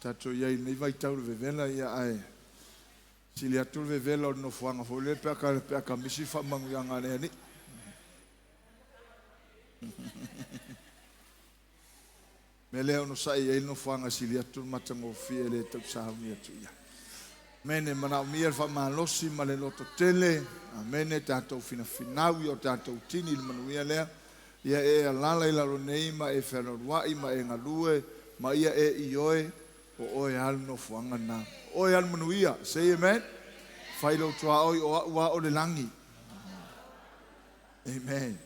Tato iai nei vai tau vevela ia ai. Sili atu vevela no fuanga fo le peka misi fa mangu yanga le ni. Mele ono sai iai no fuanga sili atu matango fie le tau sahauni atu ia. Mene mana umia fa malosi ma le loto tele. Amene tato fina finawi o tato tini il manuia lea. Ia e alala ila lo neima e whanarua ima e ngalue ma ia e ioe o oe alu no fuanga na. Oe alu manuia, say amen. Whailo tua oi o ua o le langi. Amen.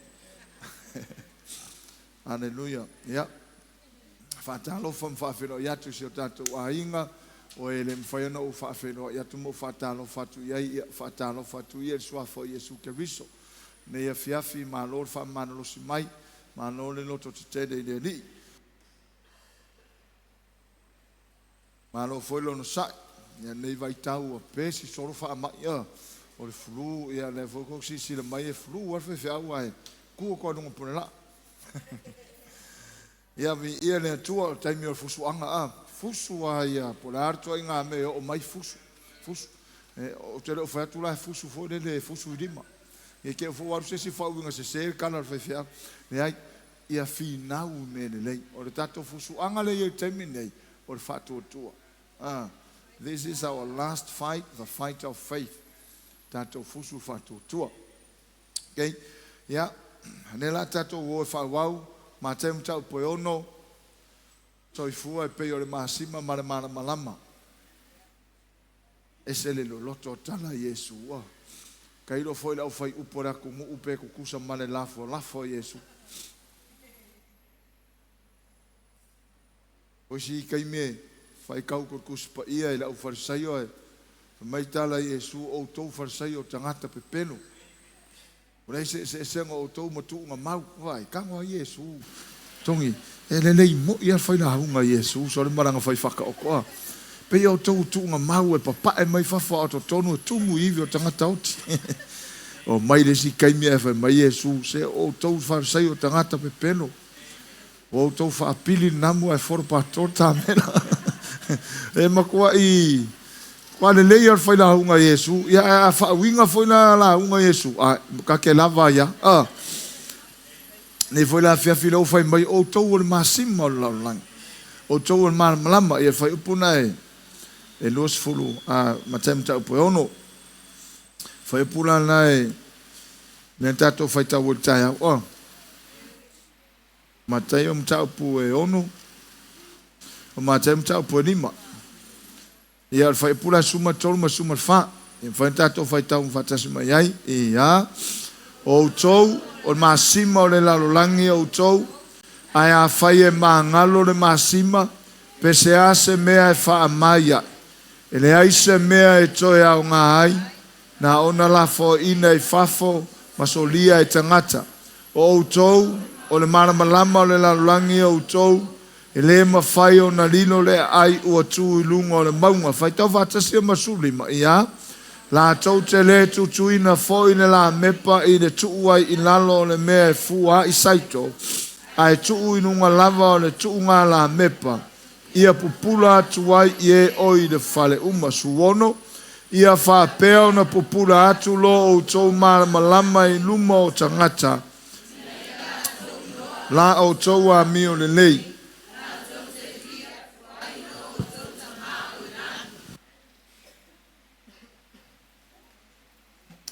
Hallelujah. Ia. Whatalo wham whawhero iatu si o tato a inga. O e le mwhaiona o whawhero iatu mo whatalo whatu iai. Whatalo whatu iai suafo Iesu Keriso. Ne ia fiafi ma lor fa manolosi mai ma no le loto te tede i ni ma lo foi lo no sai ia nei vai tau a pesi solo fa mai ia o le flu ia le foko si le mai e flu ar fe fiau ai ku ko no pone la ia vi ia le tua taimi o fusu anga a fusu ia polar to inga me o mai fusu o te o fa tu la fusu fo le fusu dima e ke fo waru se fa unga se kana fa fia ne ai ia fina u mene lei o le tato fusu anga le e temi nei o le fatu tua this is our last fight, the fight of faith tato fusu fatu tua okay ia ne la tato wo fa wau ma tem tau poiono Soifua e pe o le Masima ma le Malamalama ese le loto tala Yesu kairo foi la fai upora ku mu upe ku kusa male lafo Yesu o si kai me fai kau ku kuspa ia ila ufarsaio e mai tala Yesu o tou farsaio tangata pepeno ora se o tou motu nga mau vai kangwa Yesu tongi ele nei mo ia fai la hunga Yesu so le maranga fai faka o koa pe o tou tunga mau e papa e mai fafa o tonu tumu ivi o tangata oti o mai le si kai mea fa mai Yesu se o tou farsai o tangata pepeno o tou fa apili namu e for pastor tamena e makua i quale lei ar fai la hunga Yesu ia fa winga foi la hunga Yesu ka ke lava ia ne foi la fia filo fai mai o tou o Masima la lang o tou o Malamalama ia fai upuna e los fulu ma tem tau poiono fai pula nai ne tato fai tau tai o ma tai o tau pu e ono o ma tem tau pu lima ia fai pula suma tolu ma suma fa e fai tato fai tau fatasi mai ai ia o tou o Masima o le lalolangi o tou ai a fai e mangalo le Masima pe se ase mea e fa amaya ele aise mea e toe au ngā ai, na ona la fo ina i fafo, masolia e tangata. O outou, o le Malamalama o le lalulangi o outou, e le mawhai o na lino le ai ua tū i lunga o le maunga. Whai tau whatasi o masuli ma ia, la tau te le tutu ina fo ina la mepa i le tuu ai i lalo o le mea e fua i saito, ai tuu i nunga lava o le tuu ngā la mepa. Ia pupula atu ai ie oi le fale uma suono. Ia whapea o na pupula atu lo o tau Malamalama i luma o tangata. La o tau a mio le lei.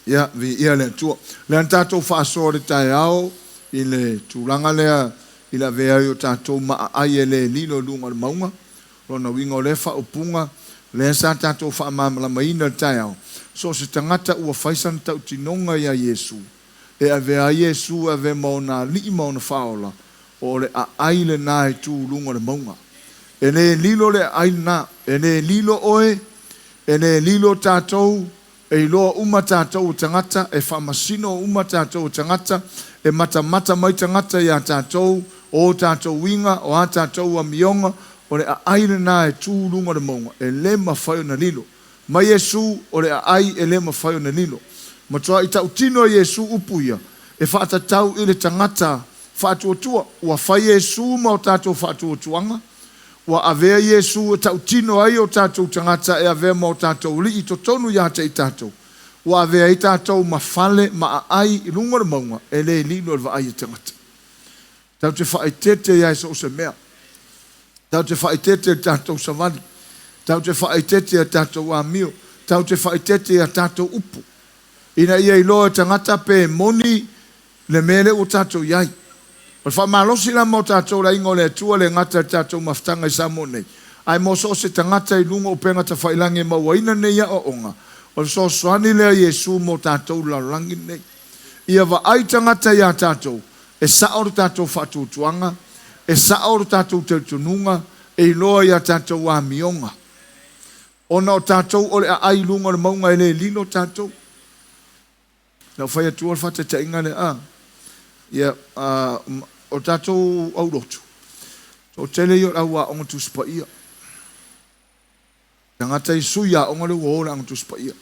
Ia vi ia le tua. Le antato whaasore tai ao i le tūlanga lea i la vea o tātou maa ai e le lilo lunga le maunga, rona winga o lefa o punga, le sa tātou wha Malamalama ina tai au. So se tangata ua whaisan tau tinonga ia Yesu, e a vea Yesu a vea mauna li mauna whaola, o le a ai le nā e tū lunga le maunga. E ne lilo le ai nā, e ne lilo oe, e ne lilo tātou, e iloa uma tātou tangata, e whamasino uma tātou tangata, e mata mai tangata ia tātou, o tātou winga, o a tātou a mionga, o le a aile nā e tūrunga le maunga, e le mawhai o na lilo. Ma Yesu, o le a ai e le mawhai o na lilo. Ma toa i tau tino Yesu upuia, e whaatatau i le tangata whaatuatua, ua whai Yesu ma o tātou whaatuatuanga, Wa avea Yesu tau tino ai o tātou tangata e avea mo tātou li i to tonu ia te i tātou. Wa avea i tātou mawhale ma ai i lunga maunga e le lino al vai tangata. Tau te whaitete ia so se mea. Tau te whaitete tātou savani. Tau te whaitete tātou amio. Tau te whaitete tātou upu. Ina ia i loa tangata pe moni le mele o tātou iai. O fa malosi la mo tātou la ingo le tua le ngata tātou maftanga i samo nei. Ai mo so se tangata i lunga o penga ta whailange mawaina nei a o onga. O so soani lea Yesu mo tātou la langi nei. Ia wa ai tangata ia tātou. E saoro tātou whatutuanga. E saoro tātou te tununga. E loa ia tātou wa mionga. Ona o tātou o le ai lunga le maunga e le lino tātou. Nau whai atua le whata ta inga le a. Ia o tātou au rotu. So tele i o aua onga tuspa ia. Tangata i suia onga le uola onga tuspa ia.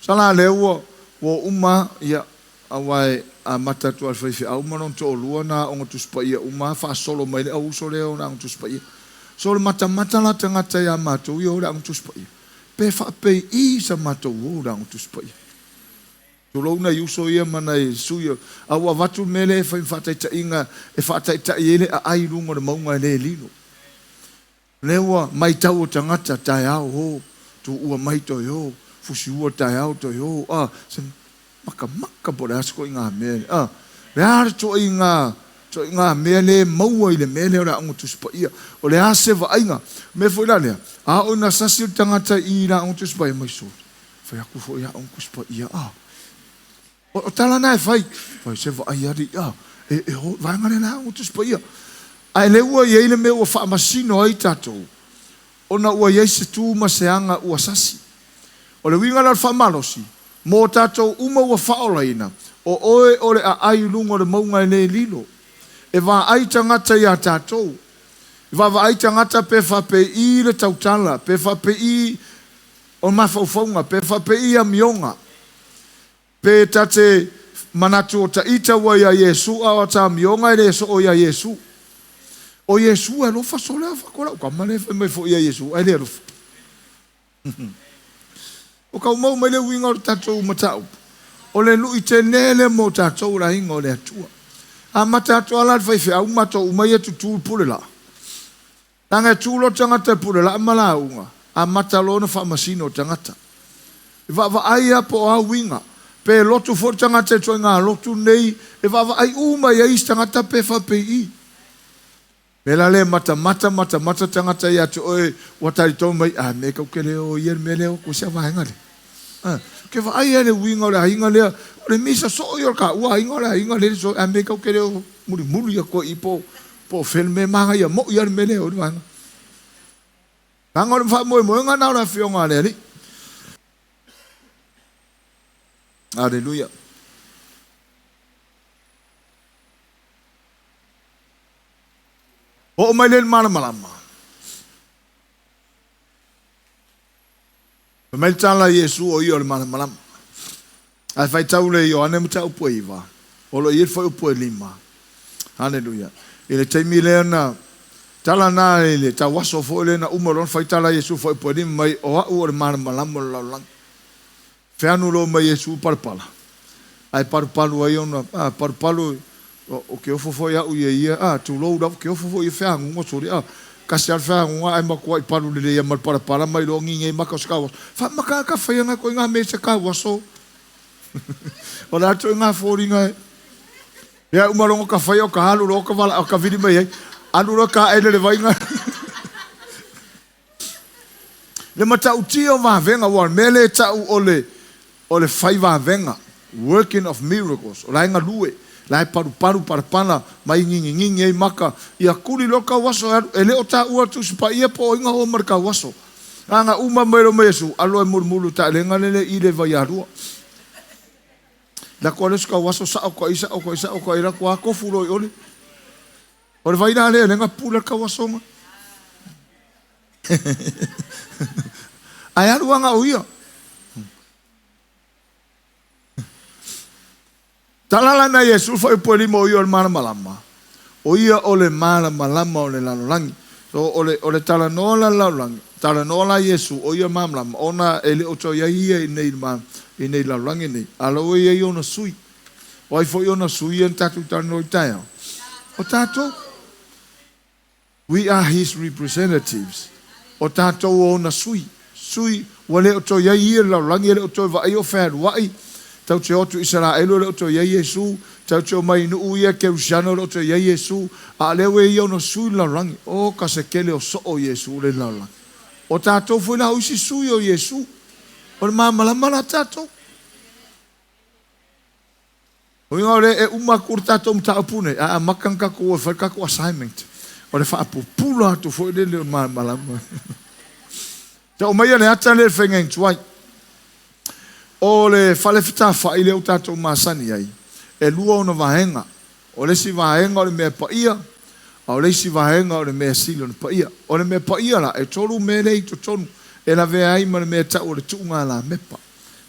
Sala le ua wo uma ia awai a matatu al whaifi au manon to olua na onga tuspa ia. Uma wha solo mai le au so leo na onga tuspa ia. So le mata la tangata ia matou i o la onga tuspa ia. Pe wha pe i sa matou o la onga tuspa ia. Tolona yuso ia mana e suia. Awa watu mele e whaitaita inga, e whaitaita i ele a ai runga na maunga le lino. Lewa mai tau o tangata tai au ho, tu ua mai toi ho, fusi ua tai au toi ho. Maka pore asko i ngā mele. Le ara to i ngā mele maua i le mele o la ango tuspa ia. O le ase wa ainga. Me fo ila lea. A o na sasi o tangata i la ango tuspa ia mai so. Fai aku fo ia ango tuspa ia. O tala nai fai se va ai ari ho vai ngale na o tuspa ia ai le ua ye le me o fa masino ai tatou ona ua ye se tu maseanga ua sasi o le winga na fa malosi mo tatou uma ua fa olaina o oe ole a ai lungo le maunga le lilo e va ai tangata ia tatou va ai tangata pe fa pe i le tautala pe fa pe i o mafaufaunga pe fa pe i a mionga pe tate manatu o ta ita wa ya Yesu a o ta mionga e so o ya Yesu. O Yesu e lo fa sole a fakora o ka mane fe me fo ya Yesu e le ro. O ka mo me le winga o tatou matau. O le lu i te nele mo tatou la inga o le atua. A matatou ala fai fe au matou mai e tutu pule la. Tanga tulo tangata pule la mala unga. A matalo na fa masino tangata. Va ai po a winga. Pe lotu for tangata e ngā lotu nei, e wawa ai uma ia is tangata pe whape i. Me la le mata tangata ia te oe, watari tau mai, me kau ke leo, ier me leo, ko sea wahenga le. Ke wa ai ane winga o le hainga lea, o le misa so i o ka ua hainga o le hainga lea, so me kau ke leo, muri ia ko i po whelme manga ia, mo ier me leo, ni wahanga. Tanga o le wha moe ngā nao na whionga lea li. Aleluia. O mai le Malamalama. Mai tala Yesu o i o le Malamalama. Ai fai tau le io ane mta upo iwa. O lo i fai upo lima. Aleluia. Ile taimi le na tala na ile ta waso fo le na umaron fai tala Yesu fai upo lima mai o au o le Malamalama la lang. Feanu lo mai Yesu parpala. Ai parpalu ai ona parpalu o ke ofofo ia u ia tu lo da ke ofofo ia feanu ngo sori kasi al feanu ai mako ai palu le ia mal parpala mai lo ngi maka skawa. Fa maka ka fa nga ko nga me se ka waso. Ora tu nga fori nga. Ya umalongo ka fa yo ka halu lo ka vala ka vidi mai alu lo ka ele le vai nga. Le mata utio va venga wa mele ta u ole faiva venga working of miracles o lainga lue lai paru parpana mai ngingi ei maka ia kuli loka waso ele o ta ua tu spa ia po inga o marka waso anga uma mero mesu alo e murmulu ta lenga lele ile vai arua la koles ka waso sa o ko isa ira ko ko fulo ole o vai na le lenga pula ka waso ma ai arua nga uia. Talala na Yesu foi por limo o Malamalama. O ia o le Malamalama o le lalolangi. So ole tala nola laulang, tala nola Yesu o ia mamlam, ona ele oto ia ia nei ma nei laulang nei. Alo ia ona sui. Oi fo ona sui en tatu tano tayo. O tato, we are his representatives. O tato ona sui. Sui wale oto ia ia laulang ele oto va io fer wai. Tau te otu Israelo le oto ia Yesu. Tau te o mai nu ia ke usano le oto ia Yesu. A lewe ia ono sui laulangi. O ka se kele o so o Yesu le laulangi. O tatou foi na usi sui o Yesu. O le Malamalama na tatou. O inga ole e uma kur tatou mta apune. A makanka ko o whakako assignment. O le whaapupula atu foi le o Malamalama. Te o mai ane ata le whengeng tuai. O le fale fita whai leo tatou masani ai. E lua ona vahenga. O le si vahenga o le mea paia. O le si vahenga o le mea silo na paia. O le mea paia la e tolu me le ito tonu. E la vea ai ma le mea tau o le tuunga la mepa.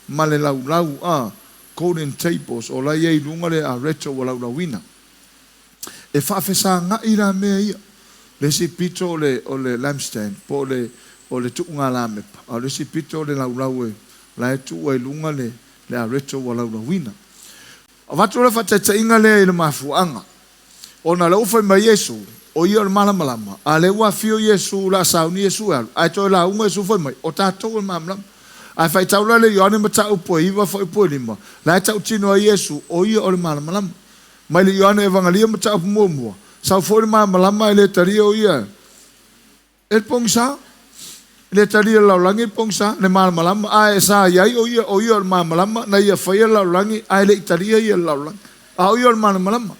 Ma le lau lau a golden tables o la iei lunga le a reto o lau lauina. E whaafesa nga ira mea ia. Le si pito o le lampstand. Po o le tuunga la mepa. O le si pito o le lau lau e. La e tu e lunga le a reto wa lau wina. A watu le whatete inga le le mafuanga. O na lau fai mai Yesu, o ia le Malamalama. A le ua fio Yesu la sauni Yesu alu. A toi la unga Yesu fai mai. O tātou le Malamalama. A fai taula le Ioane ma tau po iwa fai po lima. La e tau tino a Yesu, o ia o le Malamalama. Mai le Ioane evangalia ma tau po mua mua. Sau fo le Malamalama e le taria o ia. El pongsa. Le taria laulangi pongsa le Malamalama a e sa iai o ia le Malamalama na ia whaia laulangi a le taria ia laulangi a o ia le Malamalama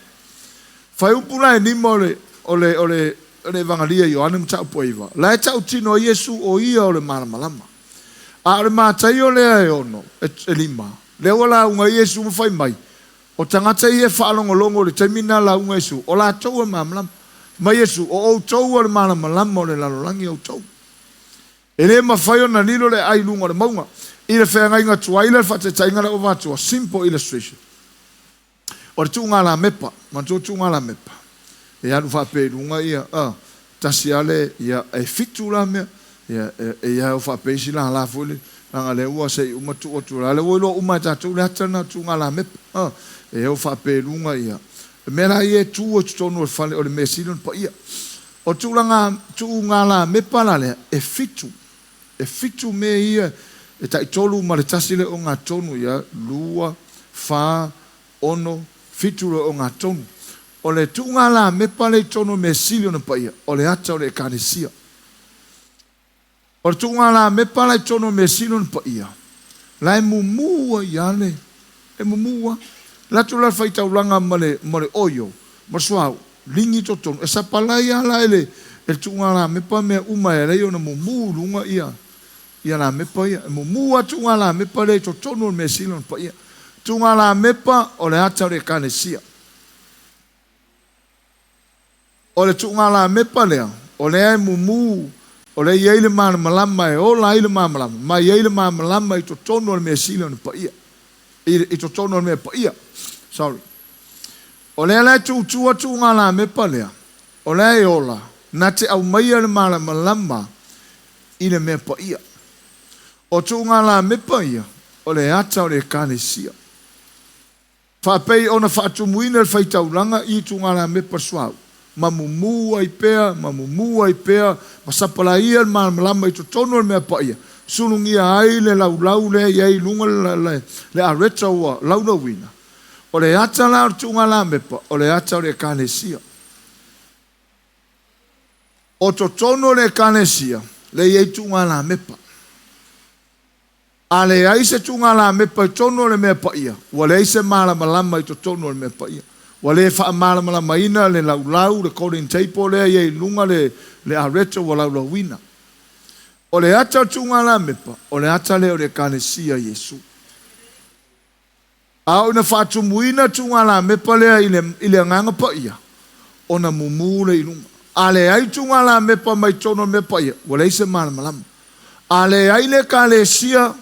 whai upuna e nima o le evangalia Ioane mtau poiva la e tau tino Yesu o ia o le Malamalama a le mātai o lea e ono e lima le wala unga Yesu mwhai mai o tangata i e whaalongolongo le taimina la unga Yesu o la tau e Malamalama ma Yesu o tau o le Malamalama o le laulangi o tau. E le mawhai o na nilo le ai lunga le maunga. I le whea ngai ngā tuaila le whatetainga le o wātua. Simple illustration. O le tuunga la mepa. Mantua tuunga la mepa. E anu whape lunga ia. Tasi ale ia e fitu la mea. Ia o whape isi la la fuli. Nanga le ua se umatu o tura. Le uilo umai tātou le hatana tuunga la mepa. E o whape lunga ia. Mera ia tu o tutonu o whale o le mesilon pa ia. O tuunga la mepa la lea. E fitu. E fitu me ia e tai tolu ma le tasile o ngā tonu ia lua, wha, ono, fitu o ngā tonu. O le tuunga la me pale tonu me silio na paia, o le ata o le kanesia. O le tuunga la me pale tonu me silio na paia. La e mumua iale, e mumua. La tu la whaita ulanga ma le oio, ma suau, lingi to tonu. E sa palai ala ele, e tuunga la me pa mea uma e rei o na mumu lunga ia. Ia la mepa ia. Mua tunga la mepa le to tonu me silon pa ia. Tunga la mepa o le ata o le kanesia. O le tunga la mepa lea. O le ai mumu. O le iei le Malamalama e o la i le Malamalama. Ma iei le Malamalama i to tonu me silon pa ia. I to tonu me pa ia. Sorry. O le ala tuutua tunga la mepa lea. O le ai ola. Na te au maia le Malamalama i le me pa ia. O tuunga la mepa ia, o le ata o le kanesia. Whapei ona whaatumuina le whaitaulanga i tuunga la mepa suau. Mamumua i pea, masapala ia le Malamalama i to tono le mea pa ia. Sulungia ai le lau le iei lunga le areta ua launa wina. O le ata la o tuunga la mepa, o le ata o le kanesia. O to tono le kanesia, le iei tuunga la mepa. Ale ai se tunga la mepa tono le mea pa ia. Wale ai se Malamalama i to tono le mea pa ia. Wale wha Malamalama ina le laulau, le golden table le iei lunga le areta wa laulau wina. O le ata tunga la mepa, o le ata le o le kanesia Yesu. A o na whaatumuina tunga la mepa le i le nganga pa ia. O na mumu le ilunga. Ale ai tunga la mepa mai tono le mea pa ia. Wale ai se Malamalama. Ale ai le kanesia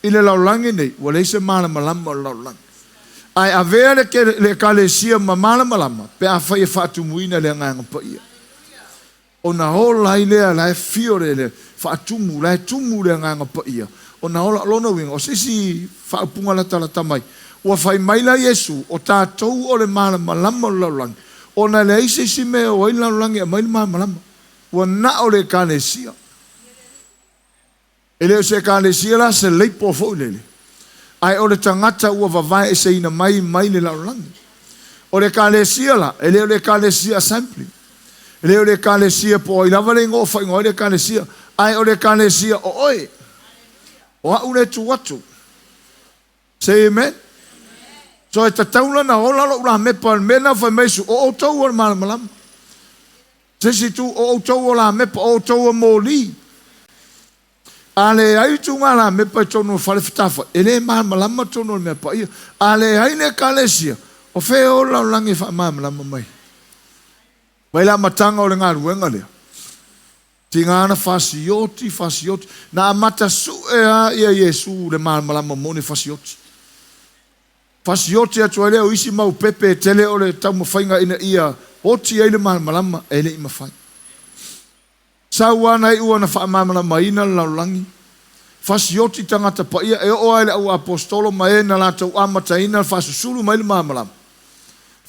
i le laulangi nei, wale se Malamalama o laulangi. Ai avea le kalesia ma Malamalama, pe a whai e whaatumuina le nganga pa ia. Ona hola i lea la e fiore le whaatumu, la e tumu le nganga pa ia. Ona hola lona winga, o sisi whaapunga la talata mai. Ua whai maila Yesu, o tātou o le malamalama o laulangi. Ona le eise si mea o ai laulangi a maila malamalama. Ua na o le kānesia. E leo se kānesia la se leipo fo lele. Ai o le tangata ua vavai e se ina mai le laulangi. O le kānesia la, e leo le kānesia sampling. Leo le kalesia po i lava le ngofa i ngoi le kalesia. Ai o le kalesia o oe. O a ule tu watu. Say amen. So e tataula na ola lo ula mepa mena fai meisu o tau o malamalama. Sesi tu o tau o la mepa o tau o moli. Ale ai tu ngā la mepa tono fale fitafa. Ele malamalama tono mepa ia. Ale ai le kalesia. O fe o la langi fa malamalama mai. Mai la matanga o le ngā ruenga lea. Tingana fasioti. Na amata su ea ia Yesu le malamalama mone fasioti. Fasioti atu leo isi mau pepe tele o le tau mawhainga ina ia. Oti ai le malamalama ele i mawhai. Sawana i ua na wha malamalama ina laulangi. Fasioti tangata pa ia e o ai le au apostolo ma e na la tau amata ina fasusulu mai le malamalama.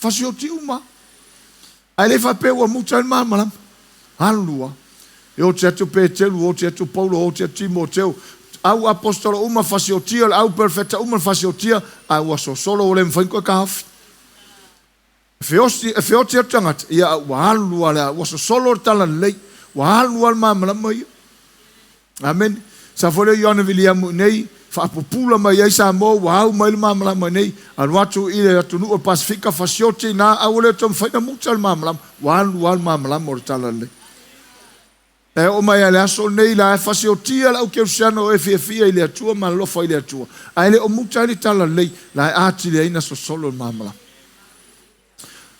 Fasioti uma. Ai le fa pe ua muta le malamalama. Halua. E o te atu Petelu, o te atu Paulo, o te atu Timoteo. Au apostolo uma fasiotia, au perfecta uma fasiotia, au asosolo o le mwhainko ka hafi. E feoti atu tangata, ia au halua le au asosolo o tala lei, wa halua le malamalama ia. Amen. Sa fole Ioana Viliamu nei, whaapupula mai ai sa mo, wa hau mai le malamalama nei, anu atu i le atu nuu o Pasifika fasioti, na au le tom whaina muta le malamalama, wa halua le malamalama o tala lei. E o mai ale aso nei la e fasiotia la au ke usiana o e fia i le atua ma lofa i le atua. A ele o muta ni tala lei la e ati le aina so solo le mamala.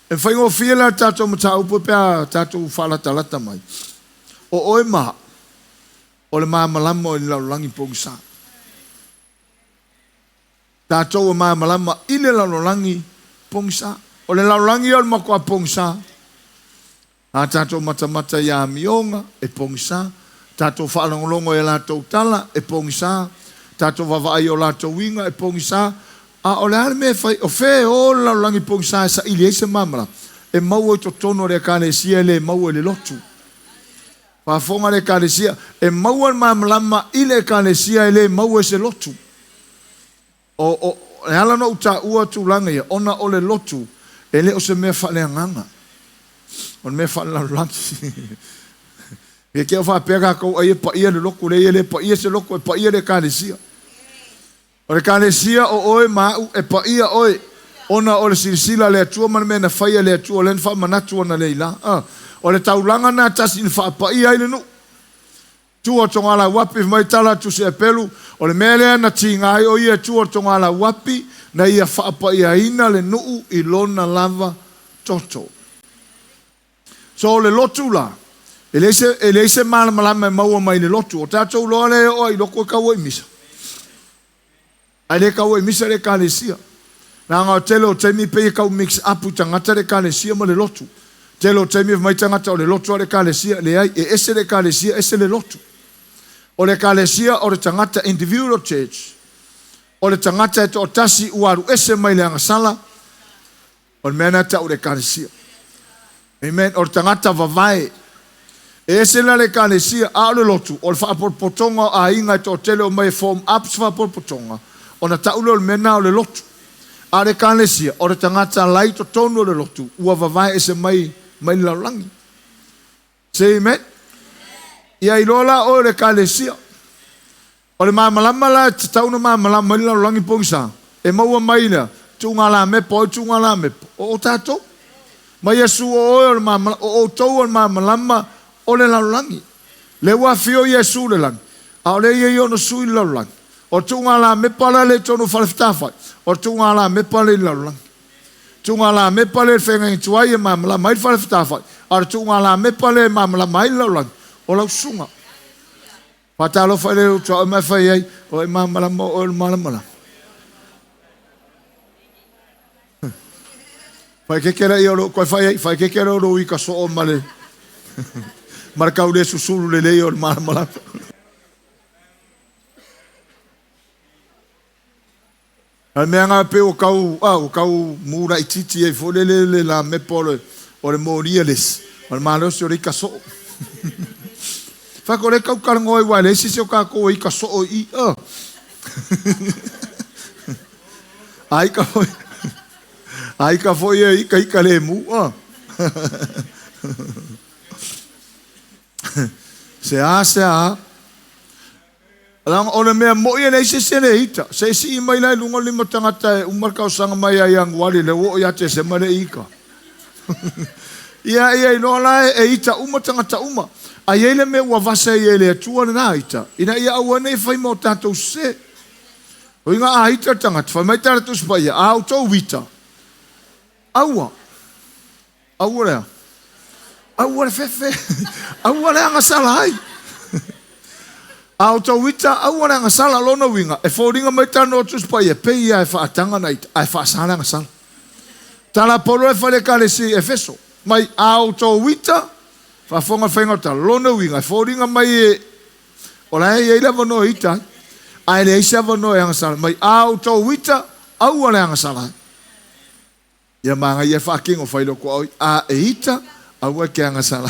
E whaingo fia la tato mata upo pia tato ufala talata mai. O oe maha o le mamalama o le laulangi pongsa. Tato o mamalama i le laulangi pongsa. O le laulangi o le makua pongsa. A tātou matamata ia mionga e pongisa. Tātou whaalongolongo e lātou tala e pongisa. Tātou wawai o lātou winga e pongisa. A o le ale me whai o whē o laulangi pongisa e sa ili e se mamala. E mau e to tono re kānesia le mau e le lotu. Whafonga re kānesia e mau e mamalama i le kānesia e le mau e se lotu. O e halano uta ua tūlanga ia ona o le lotu e le o se mea whale nganga. On me fa la lanki. E ke fa pega ko ai pa ia le loko le pa ia se loko pa ia le kalesia. O le kalesia o oe ma e pa ia oe ona o le silsila le atua man me na faia le atua len fa manatu ona leila. O le taulanga na tasi fa pa ia ile no. Tua tonga la wapi mai tala tu se pelu o le mele na tinga ai o ia tua tonga la wapi na ia fa pa ia ina le no i lona lava toto. So le lotu la, ele se malamalama maua mai le lotu, o tātou loa le o ai loko kaua i misa. Ai le kaua i misa le kālesia. Nā ngā tele o teimi pei kau mix up tangata le kālesia ma le lotu. Tele o teimi mai tangata o le lotu o le kālesia, le ai e ese le kālesia, ese le lotu. O le kālesia o le tangata individual church. O le tangata e to o tasi uaru ese mai le angasala. O le mena ta o le kālesia. Amen. O tangata vavai. E se la le kalesia a le lotu. O le whaaporpotonga a inga to tele o mai form ups whaaporpotonga. O na taulo le mena o le lotu. A le kalesia. O le tangata lai to tonu o le lotu. Ua vavai e se mai laulangi. Say amen. Ia ilola o le kalesia. O le mamalama la te tauna mamalama mai laulangi pongsa. E maua mai na. Tunga la mepo o tunga la mepo. O tato. Ma Yesu o tau o mamalama o le laulangi. Le wafio Yesu le lang. A o le ye ono sui laulangi. O tunga la mepala le tonu falifitafai. O tunga la mepala le laulangi. Tunga la mepala le whenga tuai e mamalama i falifitafai. A tunga la mepala le mamalama i laulangi. O lau sunga. Patalo fai le utua o mai fai ei. O e mamalama o e malamala. Fai ke kera i oro, koe fai ke kera oro i ka so o male. Markau le susulu le leo le malamalama. Al mea ngā pe o kau mura I titi e fole le la me pole o le moria les. O le malos o le kaso. Whako le kau karango I wale si se o kako I kaso o I. Ai ka foi e ika le mu. Se a. Lang ole mea mo ia nei se ita. Se si mai lai lunga lima tangata umar kau sanga mai yang wali le wo ia te se mare ika. Ia no lai e ita uma tangata uma. A ele me wa vasa ele tua na ita. Ina ia awane fai mo tato se. O inga a ita tangata fai mai tara tu spaya a auto wita. Aua fefe. Aua le anga salai. Au tau wita, au wana nga sala lona winga. E fōringa mai tano tus pa ia pei ia e whaatanga na ita. Ai whaasala nga sala. Tala polo e whale kare si e feso. Mai au tau wita, whaafonga whainga ta lona winga. E fōringa mai e, ola e eila wano ita. Ai le eisa wano e nga sala. Mai au tau wita, au wana nga sala. Ia maa ngai e whaakingo whailo ko au. A e ita, au e ke nga sala.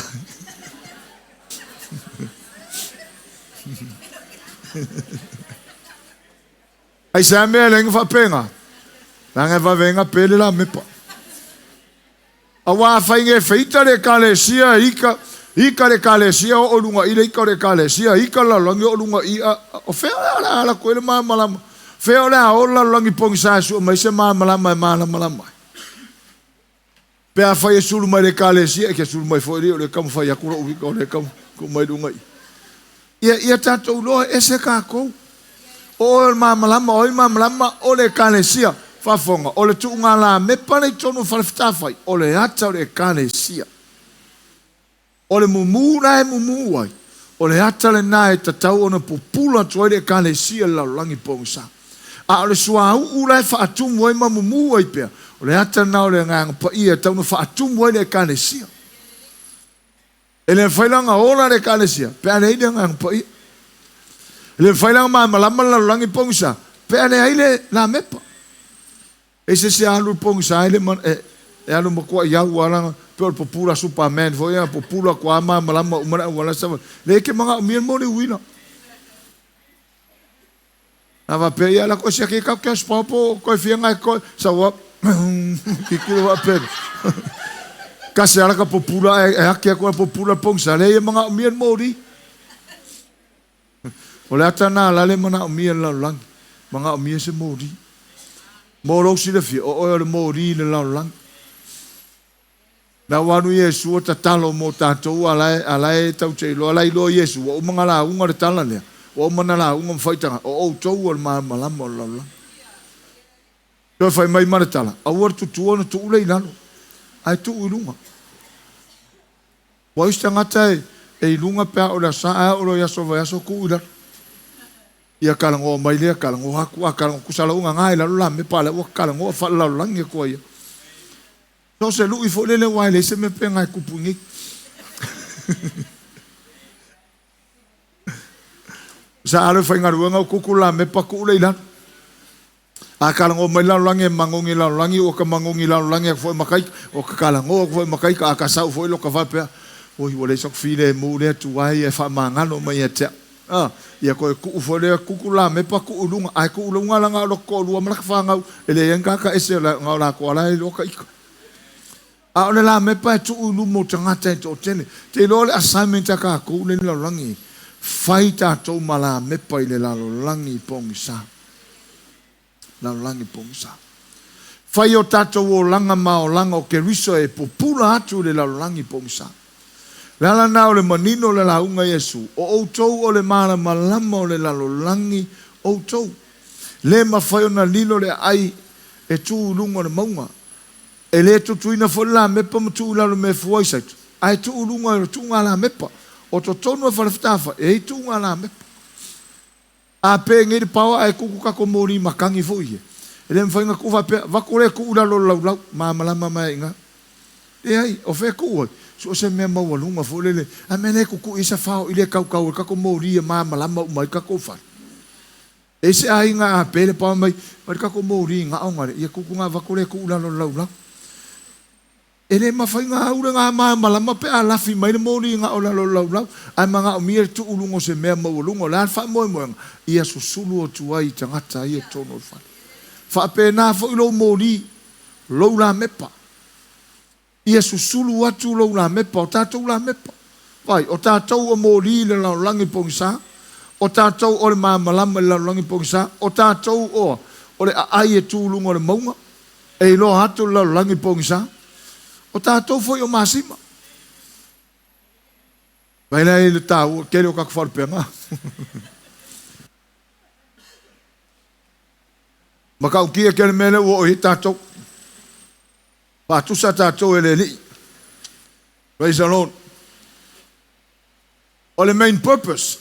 Ai sa mea lenga whapenga. Langa wawenga pele la mepa. Awa whainge whita re kalesia ika re kalesia o lunga ile ika re kalesia ika la langi o lunga ia o whea ala koe le malamalama. Whea la o la langi pongi sa su mai se malamalama e malamalama. Pea whai e suru mai re kalesia e ke suru mai whoi o le kamu whai akura uwika o le kamu ko mai lunga i. Ia tatou loa e se kākou. O le malamalama, o le malamalama, o le kalesia. Whafonga, o le tuunga la mepa nei tonu whalewhitawhai. O le ata o le kalesia. O le mumu na e mumu ai. O le ata le na e tatau o na popula tuai le kalesia lau langi pongsa. A o le suau ula e whaatumu ai ma mumu ai pia. O le ata na o le nganga pa ia tau na whaatumu ai le kalesia. Ele whailanga ola le kalesia. Pea le hile ngang pa ia. Ele whailanga malamalama la langi pongsa. Pea le haile la mepa. E se alu pongsa ele man e alu makua iau alanga. Pea le popula Superman. Foia popula kua malamalama umana wala sama. Le ke mga umian mo le uina. Nava pea ia la koe sia ke kau kia spapo. Koe fia ngai koe. Sawa. Kikilo wa pena. Kasi alaka popula e haki ako popula pongsa le mga umian mori. Ole ata na lale mana umian la lang. Mga umian se mori. Moro si le fi o le mori le la lang. Na wanu Yesu ta talo mo tatou alai tau te lo alai lo Yesu o mga la unga le tala le. O mana la unga faitanga o tou o malamalama la lang. Yo fai mai maratala. Awar tu tuona tu ulei lalo. Ai tu ulunga. Wa istangata e ilunga pea o la saa o lo yaso va yaso ku ula. Ia kalango mai le kalango haku kalango kusala unga ngai la la me pala o kalango fa la langi ko ia. So se lu I fo le wa le se me pe ngai kupungi. Sa alo fa ngaru nga kukula me pa ku le la. A kalango mai la langi mangongi la langi o ka mangongi la langi fo makai o ka kalango fo makai ka ka sa fo lo ka va pe o I wale sok file mu le tu ai e fa mangalo mai e te ia koe ku fo le kukula me pa ku ulunga ai ku ulunga langa lo ko lu amla fa ngau ele yenga ka ese la ngau la ko ala lo ka ika a ole la me pa tu ulu mo tanga te to tene te lo le assignment ka ku le lo langi faita to mala me pa ile la lo langi pongsa la langi pongsa fai o tato o langa ma o langa o ke riso e popula atu le la langi pongsa. Lala na o le manino le la unga Yesu. O outou o le malamalama o le lalolangi outou. Le mawhai o na lilo le ai e tu ulunga le maunga. E le tutuina fo la mepa ma tu ulalo me fuaisaitu. Ai tu ulunga e tu ngala mepa. O to tonu e whalewhitafa e tu ngala mepa. A pe ngiri pawa ai kuku kako mori makangi fo ie. E le mwhai nga kuwa pe wakure ku ulalo lau malamalama mai inga. E ai o fe kuwa. So se me mau lunga folele. A mene ku isa fao ile kau kako mori Malamalama mai kako fa. E se ai nga apele pa mai kako mori nga onga ia ku nga vakole ku la la. Ele mafai nga ura nga Malamalama pe alafi mai le mori nga ola la. Ai manga o mia tu ulungo se me mau lungo la fa mo ia susulu o tuai tangata ia tono fa. Fa pe na fo lo mori lo la mepa. Ia susulu atu lo la mepa, o tātou la mepa. Vai, o tātou o mōri le laulangi pongisa, o tātou o le Malamalama le laulangi pongisa, o tātou o le ai e tūlunga le maunga, e lo hatu le laulangi pongisa, o tātou foi o Masima. Vai nei le tāu, kere o kakawharpenga. Makau kia kere mele o hi tātou. Patusa tātou ele li. Praise the Lord. O le main purpose.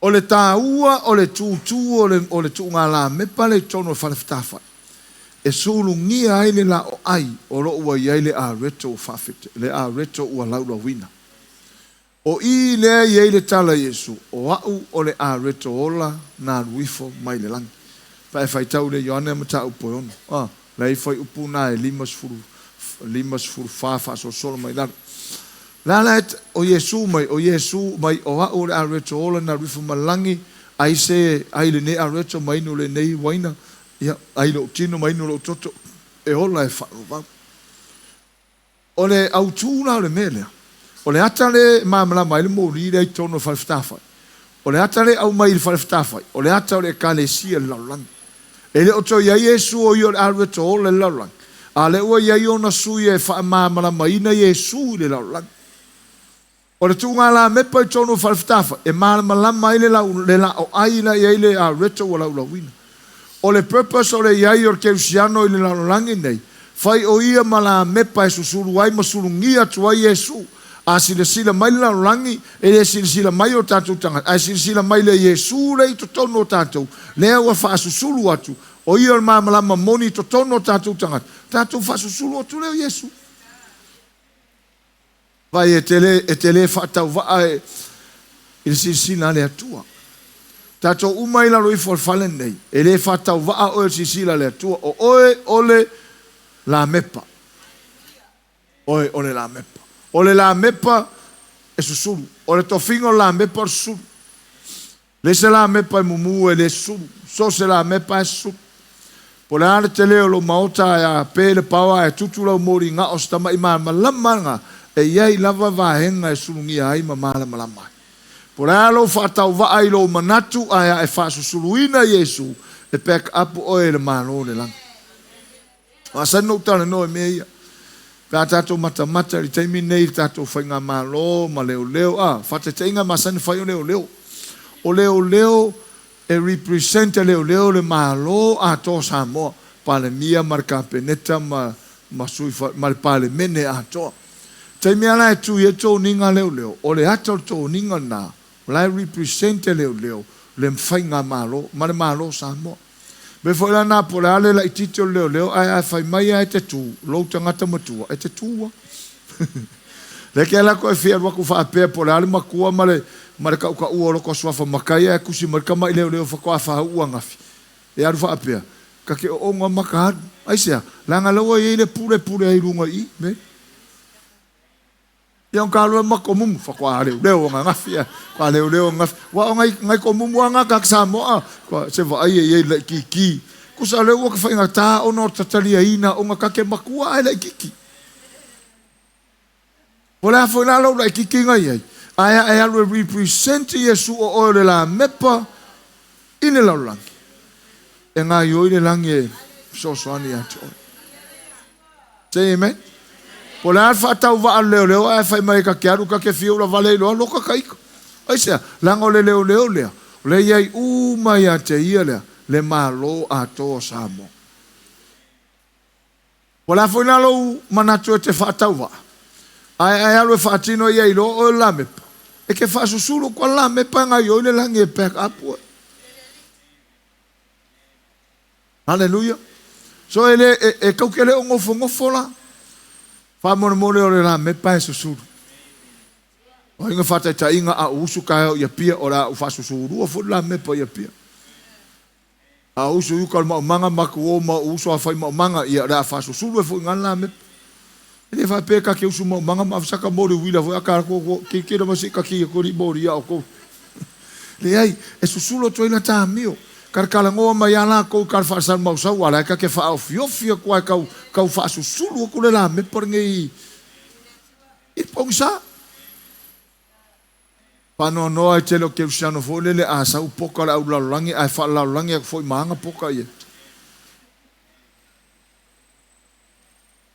O le tāua, o le tūtū, o le tūnga la mepa le tono whanawhitawhai. E sulu ngia ai le la o ai, o lo ua iai le a reto o whawhite, le a reto ua laura wina. O i lea iai le tala Yesu, o au o le a reto ola na ruifo mai le langi. Pai whaitau le Ioane mata upo ono. Lei foi upuna e limas furu fafa so solo mai dar. Lala o Yesu mai o a le areto ola na rifu malangi ai se ai le ne areto mai no le nei waina ia ai lo tino mai no lo toto e ola e fa. O le autuna le mele. O le atale Malamalama le mori le tono falstafa. O le atale au mai falstafa. O le atale kalesia la lang. Ele o to ia Yesu o yo areto o le laulang. A le ua ia ona sui e wha Malamalama ina Yesu le laulang. O le tunga la mepa i tono whalftafa. E Malamalama ile la o aina ia ile areto o laulawina. O le purpose o le iai o keusiano ile laulangi nei. Fai o ia mala mepa e susuru ai masulungia tua Yesu. A sila mai la rangi e le sila mai o tātou tanga a sila mai le Yesu le to tono tātou le wa fa susulu atu o ia o Malamalama moni to tono tātou tanga tātou fa susulu atu le Yesu vai e tele fa tau va e sila le atua tātou umai la roi for falen nei e le fa tau va o sila le atua o ole la mepa ole la mepa. O le la mepa e susuru. O le tofingo la mepa susuru. Le se la mepa e mumu e le susuru. So se la mepa e susuru. Po le ane te leo lo maota e a pe le pawa e tutula o mori nga o stama i Malamalama nga e iai lava vahenga e surungia ai Malamalama. Po le alo whaatau va ai lo manatu ai e wha susuruina Yesu e pek apu o e le mano le lang. Asano utale no e mea. Pea tātou mata li taimi nei tātou whainga malo, ma leo. Whate tainga masani whai o leo. O leo e represent leo le malo a tō Samoa. Pale mia marka peneta ma Soifua, ma le pale mene a tō. Taimi ana e tu e tō ninga leo. O le ato tō ninga nā. La represent leo. Le mwhainga malo, ma le malo Samoa. Me foi lá na por ale la itito leo ai fai mai ai te tu lo tangata matua e te tua le que ela ko fia wa ku fa pe por ale makua male ka u lo ko swa makai e kusi marka mai leo fa ko fa u ngafi e ar fa pe ka ke o nga maka ai sia la nga lo e le pure ai lunga i me ia ka lo makomum fa ko ale leo nga ngafi ko leo ngafi wa ngai komum wa nga ka Samoa ko se va ai le kiki ku sa le wa ka fa ngata o no tatalia ina o nga ka ke makua ai le kiki wala fo na lo le kiki ngai ai al represent Yesu o le la mepa ine la lang e nga yo ile lang e so swani ato say amen. Po le alfa tau va leo ai fai mai ka kiaru ka ke fiu la vale lo ka kaiko. Ai sia lango le leo le. Le iai mai a te ia le malo a tō Samoa. Po la foi na lo manatu te fa tau va. Ai alo fa tino iai lo o la mepa. E ke fa susulu ko la mepa nga yo le langi pack up. Hallelujah. So ele e kau ke le ngofo la. Whamone o le la me pae susuru. O inga whatai ta inga a usu kai o ia pia o la u whasusuru o fu la me pa ia pia. A usu yuka ma manga maku o ma usu a whai ma manga ia la whasusuru e fu inga la me. Ele vai pegar que usu ma manga ma saka mori wila fu akara ko ki kira ma sika ki ko ri mori a ko. Le ai e susulo to ina ta mio. Karkala ngoa mai ana ko kar fa sal mau sa wala ka ke fa ofio ko ka fa susulu ko le la me por ngai e pongsa pano no ai telo ke usano fo le a sa poka la ula langi ai fa la langi fo manga poka ye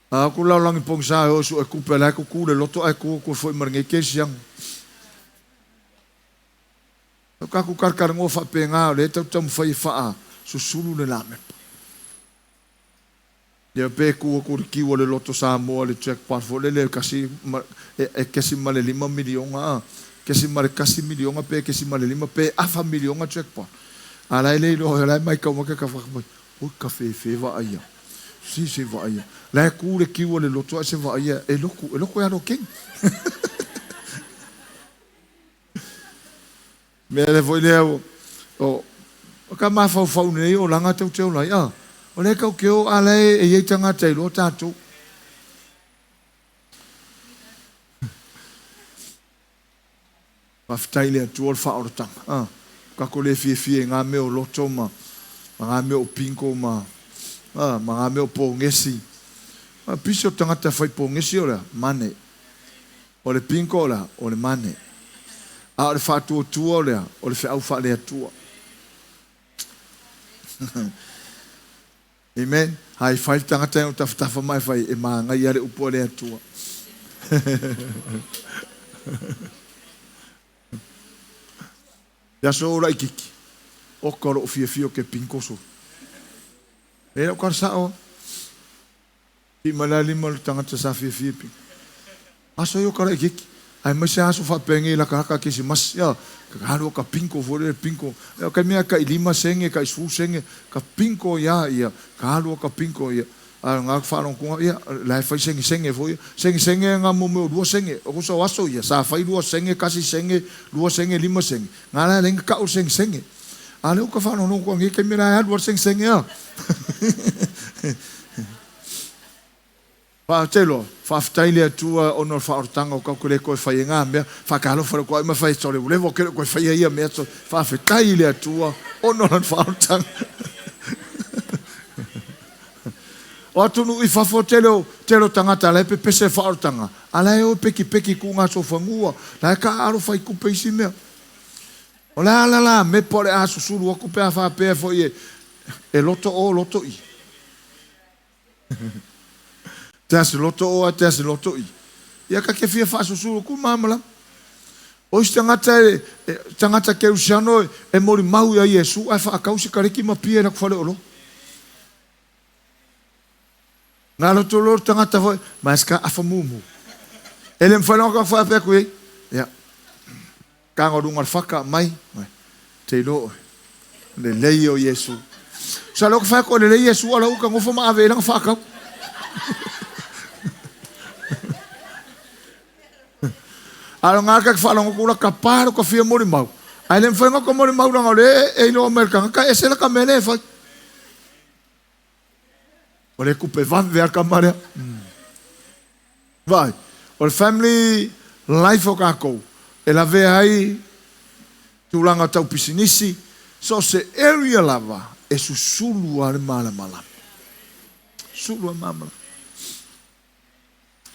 a ko la langi pongsa o su e ku pela ko ku le loto ai ko fo marngai ke siang o ka ku karkar ngo fa penga le tam fai fa susulu le la me ya pe ku ki wo le loto sa mo le check pa fo le kasi e kasi male 5 milion a kasi male kasi milion pe kasi male 5 pe afa milion a check pa ala le lo la mai ka mo ka fa o ka fe va aya si va aya la ku le ki wo le loto se va aya e lo ya no ken me le foi leo o ka ma fa nei o langa teu lai a o le ka ke o ala e ye tanga tai lo tatu ma ftai le tu fa o tanga a ka ko le fie nga me o loto ma nga me o pinko ma nga me o pongesi a piso tanga ta fai pongesi ora mane o le pinko la o le mane a le fatu tua le o le fau fa le tua amen hai fai tanga tanga tafa mai fai e ma ngai ale upo le tua ya so ora ikiki o koro fio ke pinkoso e o karsa o ti malali mal tanga tsa fie pi aso yo kara ikiki ai mai se aso fa pengi la ka ke si mas ya ka halo ka pinko fore pinko ya ka mea ka lima senge ka su senge ka pinko ya ka halo ka pinko ya a nga fa no ko ya la fa senge foi senge nga mo mo do senge o so aso ya sa fa do senge kasi senge do senge lima senge nga la len ka o senge ale o ka fa no ko ngi ke mira ya do senge ya fa telo fa ftaile tua ono fa ortanga o ka ko le ko fa yenga me fa ka lo fa ko ma fa sole volevo che ko fa ia me fa ftaile tua ono fa ortanga o tunu i fa fotelo telo tangata le pe pese fa ortanga ala e o peki ku nga so fangua la ka aro fa ku pe isi me o la me pole a susulu o ku pe fa pe fo e loto i Tasi loto i. Ia ka ke fia fa susulu ku mamala. O tangata ke usiano e mori mau ia Yesu ai fa akausi kariki ma pia na kufale olo. Nga loto lor tangata foi mas ka afamumu. Ele mfano ka fa pe ku ia. Ka ngodunga faka mai. Te lo le lei o Yesu. Sa lo fa ko le lei Yesu ala u ka ngofo ma ave lang fa ka. Alo ngaka ke fala ngokula kaparo ko fia mori mau. Ai le mfenga ko mori mau nga le e no merka ka esela ka mele fa. Ole ku pe van ver kamare. Vai. Ol family life o kako. Ela ve ai tu langa tau pisinisi so se area lava e susulu al Malamalama. Sulu mama.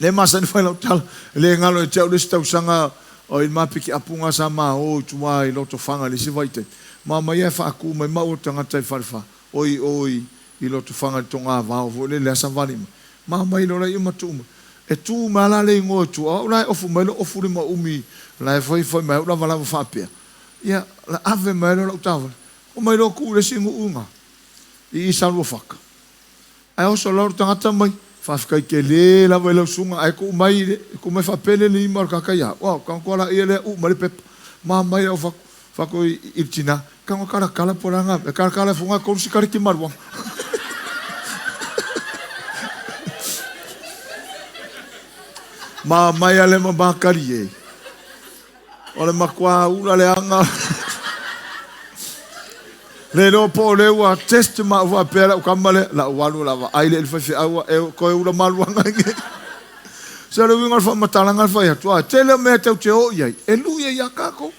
Le masa ni fai lautal le ngalo e tau lista usanga o il mapiki apunga sama o tua i loto fanga le sivaite mama ia fa aku mai mau tanga tai farfa oi i loto fanga tonga va o le sa vali mama i lola i matuma e tu mala le ngo tu o la ofu mai lo ofu ma umi la foi mai la vala fa pe ia la ave mai lo tava o mai lo ku le singu unga i salvo faka ai o so lo tanga mai fa fikai ke le la vela sunga ai ko mai fa pele ni mar ka ya wa kan ko la ile u mari pe ma mai o fa ko i tina kan ko kala poranga kala funga ko si kar ki marwa mai ale mamakari e. O le makua ula le anga. Le no po le ua test ma ua pera u kamale la walu la wa aile il fafi awa e koe ula maluanga nge. Sa le winga fa matalanga fa ya tua tele me te o ye e lu ye ya kako.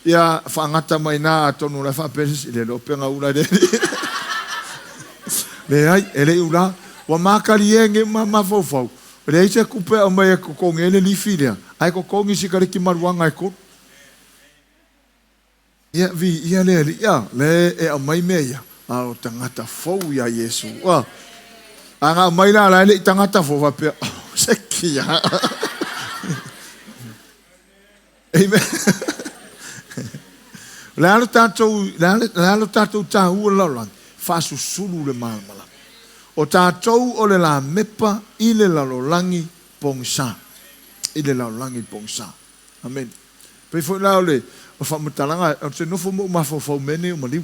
Ya fa ngata mai na tonu la fa peresipi le no penga ula de. Le ai ele ula wa makari e nge ma fofau. Le se kupe o mai ko ngele li filia. Ai ko kongi sikare ki maluanga e ko. Ia vi ia le e a mai mea a o tangata fou ia Yesu. Anga mai la le tangata fou va pe sekia. Amen. La lo tatou ta ua la fa susulu le malmala. O tatou o le la mepa i le lalolangi pongsa. I le lalolangi pongsa. Amen. Pe foi la le o fa matalanga o se no fo mo ma fo mene o maliu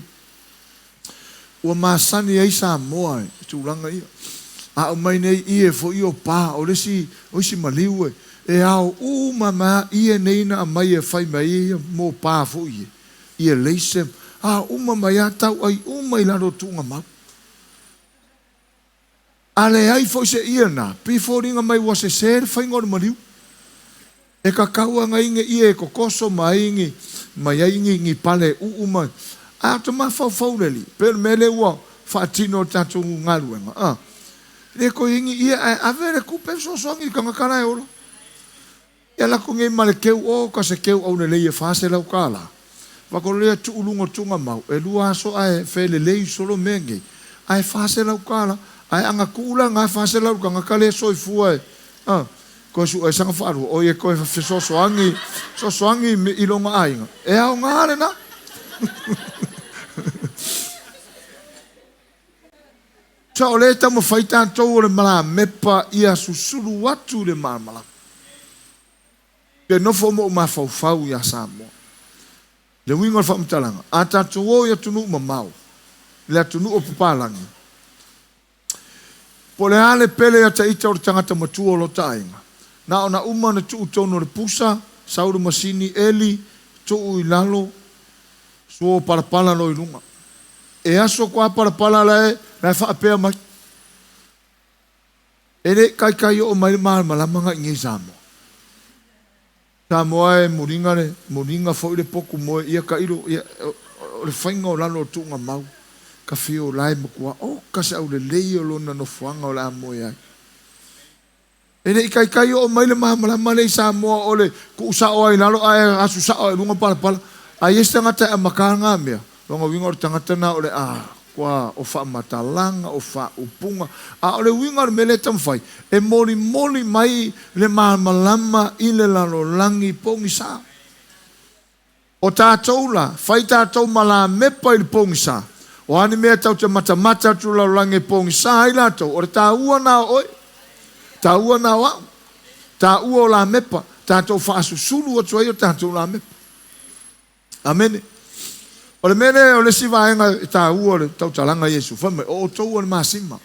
o masani ai sa moa tu langa ia a o mai nei ie fo io pa o le si maliu e ao u mama ie nei na mai e fai mai mo pa fo ie leise a u mama ya tau ai u mai la ro tunga ma ale ai fo se ie na pi fo ringa mai wa se ser fai ngor maliu e kakau anga inge ie ko koso mai inge mai ingi pale mai a to ma fau leli per mele wa fatino tatu ngaluenga le ko ingi ie a vere ku penso songi kanga kana euro ya la ko nge male ke o ka se ke o le ye fase la kala va ko le tu ulungo tunga mau e lua so ai fele le solo menge ai fase la kala ai anga kula nga fase la kanga kale soifua ko su e sanga faru o ye ko fe so soangi i longa ainga e au ngare na so le tamo faita to le mala mepa ia susulu watu le mala ke no fomo ma fau ya samo le winga fa mtalanga ata to o ya tunu mamau le tunu o papalangi pole ale pele ya taita o tangata matuo lo tainga na ona uma na tu tono le pusa sauru masini eli tu ilalo so parapala no ilunga e aso kwa parapala la fa pe ma ele kai o mai malama nga ngi samo samoa muringa fo le poku mo ia ka ilo ia le fainga o lalo tu nga mau ka fio lai mo kwa o ka sa o le leio lo na no fuanga o la mo ia ele kai o mai le malama le samoa ole ku sa o ai lalo ai asu sa o lunga pala ai este ngata makanga me longa winga o tangata na ole kwa o fa matalanga o fa upunga ole winga mele tamfai e moli mai le malamalama i le lalolangi pongisa o tātou la fai tātou mala mepa i pongisa o ani mea tau te matamata tu lalolangi pongisa i latou o ta ua na oi ta ua na wa ta ua la mepa tātou fa asusulu o tuai o tātou la mepa amen. O le mene o le sivaenga ta ua le tau talanga Yesu fame o tau o le Masima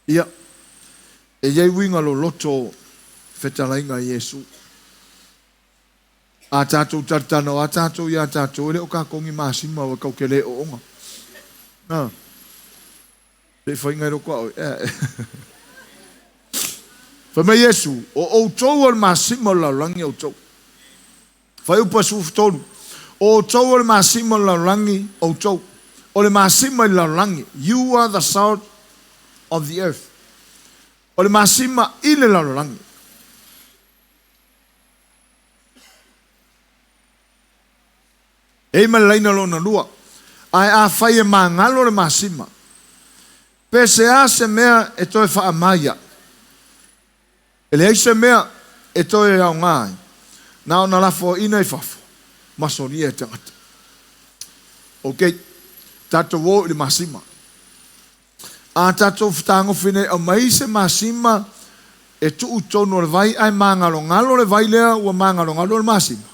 ia e iei winga lo loto fetalainga Yesu a tātou tartano a tātou ia tātou ele o ka kongi Masima o kau kele o onga le whainga ero kwa fame Yesu o tau o le Masima la langi o tau fai upa suf tolu o tau o le Masima la langi o tau o le Masima la langi you are the salt of the earth o le Masima i le la langi e ma laina lo na lua ai a fai e mangalo le Masima PSA se mea e toi wha amaya e le se mea e toi au ngai na ona lafo ina i fafo masonia e tangata ok tatou o le Masima a tatou fitango fine o mai se Masima e tuu tono le vai ai mangalo ngalo le vai lea ua mangalo ngalo le Masima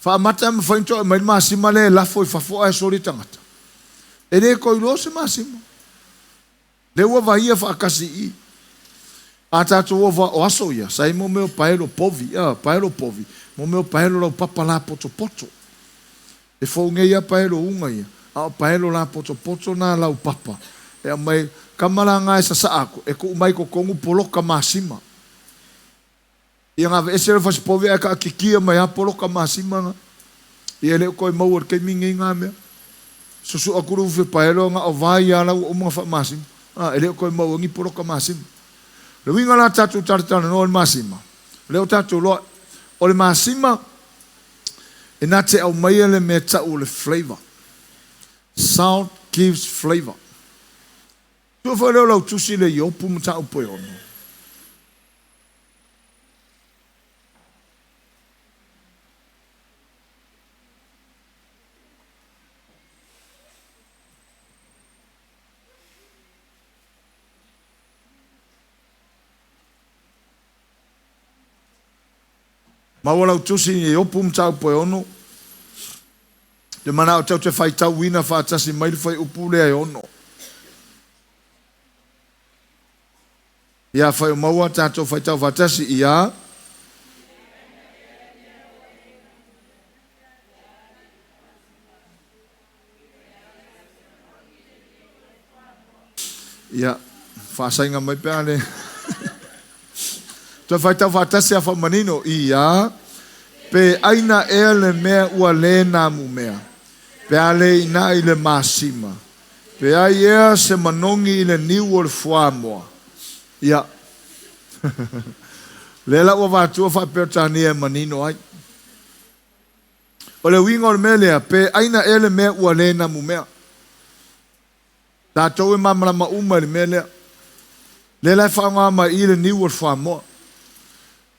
fa mata me fainto mai Masima le lafo i fafo ai sori tangata e le koilo se Masima le ua vai ia fa kasi i A tātou o aso ia, sai mo meo paelo povi, paelo povi, mo meo paelo lau papala poto poto. E fōnge ia paelo unga ia, a paelo la poto poto na lau papa. E a mai kamala ngā e sasa ako, e ko umai ko kongu poloka Masima. Ia ngā veesere fasi povi e ka akikia mai a poloka Masima nga. Ia leo koe mau ar kei mingi ngā mea. Susu akuru uwhi paelo ngā o vai a lau o mga wha Masima. E leo koe mau ngi poloka Masima. Le winga la tatu taritana no le Masima. Leo tatu loa. O le Masima, e nā te au mai le mea tau le flavor. Salt gives flavor. Tua wha leo lau tusi le iopu ma tau poe ono. Ma wala utusi e opum tau poe ono. Te mana o tau te whai tau wina whaatasi mai le whai upule ai ono. Ia whai o maua tātou whai tau whaatasi ia. Ia, whaasainga mai pēr le. Tua whai tau whaatasi a whamanino ia. Pe aina ea le mea ua le nā mu mea. Pe ale ina i le Masima. Pe ai ea se manongi i le niu o le fuamoa. Ia. Lela ua wātua whapeo tāni e manino ai. O le winga o le mea lea. Pe aina ea le mea ua le nā mu mea. Tātou e mamalama uma le mea lea. Lela e whaangama i le niu o le fuamoa.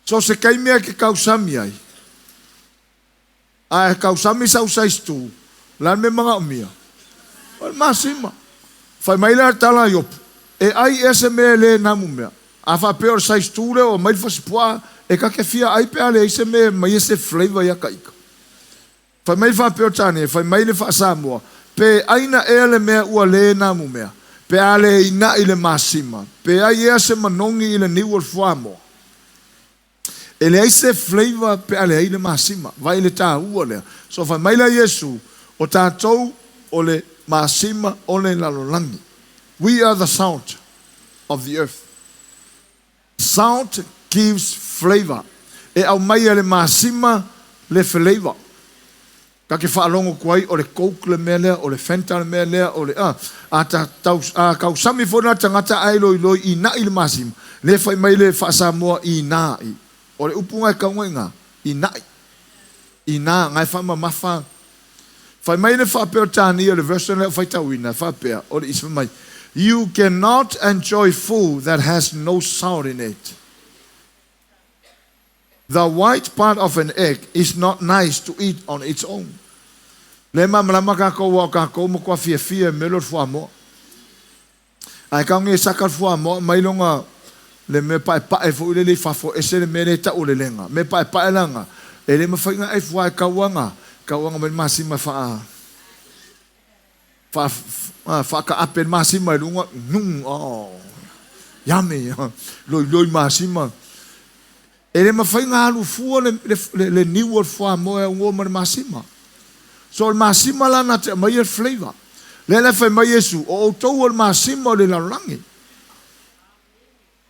So se kai mea ke kausami ai. A kausami sa usaistu. Lan me mga umia. Masima. Fai mai la tala yop. E ai ese me le namu mea. A fa peor saistu le o mai fasipua. E ka ke fia ai pe ale ese me mai ese flavor ya kaika. Fai mai fa peor tane. Fai mai le fa Samoa. Pe aina e le mea ua le namu mea. Pe ale ina i le Masima. Pe ai ese manongi i le niu al fuamo. Ele aise flavor pe ale ai le Masima. Vai le tā ua lea. So fai mai la Yesu. O tātou o le Masima o le lalolangi. We are the salt of the earth. Salt gives flavor. E au mai le Masima le flavor. Ka ke whaalongo kuai o le coke le mea lea, o le Fanta le mea lea, o le kausami fona tangata ai loi loi i na i le Masima. Le fai mai le whaasamoa i na i. O le upunga e kaunga inga, i nai. I nā, ngai whama mawha. Whai mai le whapeo tāni o le verse leo whai tauina, whapea, o le isma mai. You cannot enjoy food that has no salt in it. The white part of an egg is not nice to eat on its own. Le Malamalama kako wa kako mo kwa fia melo fuamo. Ai kaunga sakar fuamo, mai longa le me pae pae fo le fafo ese le mele ta o le lenga me pae pae langa e le mawhainga e fwai kawanga me Masima fa ka ape Masima e lunga yame loi Masima e le mawhainga alu fua le niu al fwa moe ungo me Masima so le Masima la na te mai el flavor le fai mai Yesu o tau al Masima le la langi.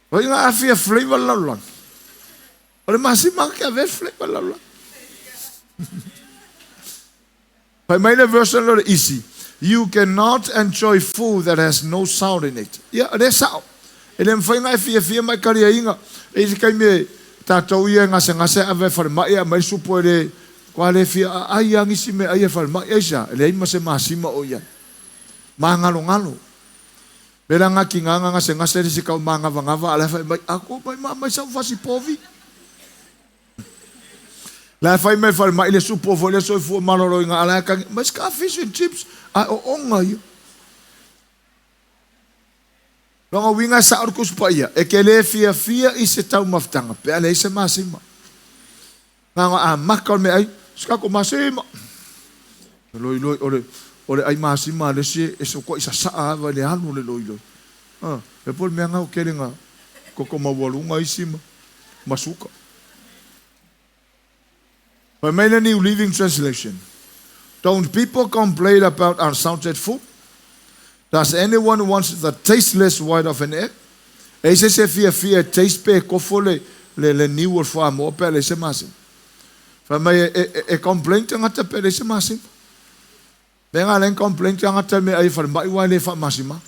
Oi nga afia flavor lalang. Ore Masima ke ave flavor lalang. Pai mai le verse lo easy. You cannot enjoy food that has no salt in it. Yeah, there's salt. Ele mfai nga afia mai karia inga. E kai me tatou ia nga se ave far mai mai supo ele kwale fia ai angisi me ai far mai esa. Ele ima se Masima o ia. Mangalo. Bela nga kinganga nga se si kau mangava ala fai mai ako mai sa fasi povi. La fai mai fai mai le supo vo le Soifua maloro nga ala ka mas ka fish and chips a o onga yo. Longa winga sa orkus pa ia e ke le fia i se tau maftanga pe ale se Masima. Nga makal me ai ska ko Masima. Loi ore ai Masima le se eso ko isa sa va le anu le loi. E por me ngau kelenga Koko mawalunga isima. Masuka. But many New Living Translation. Don't people complain about unsalted food? Does anyone wants the tasteless white of an egg? Ese se fia taste pe kofo le niu fa mo pe le se masim. Fa mai complain tanga pe le se masim. Denga len complain tanga me ai fa mai wa le fa masima.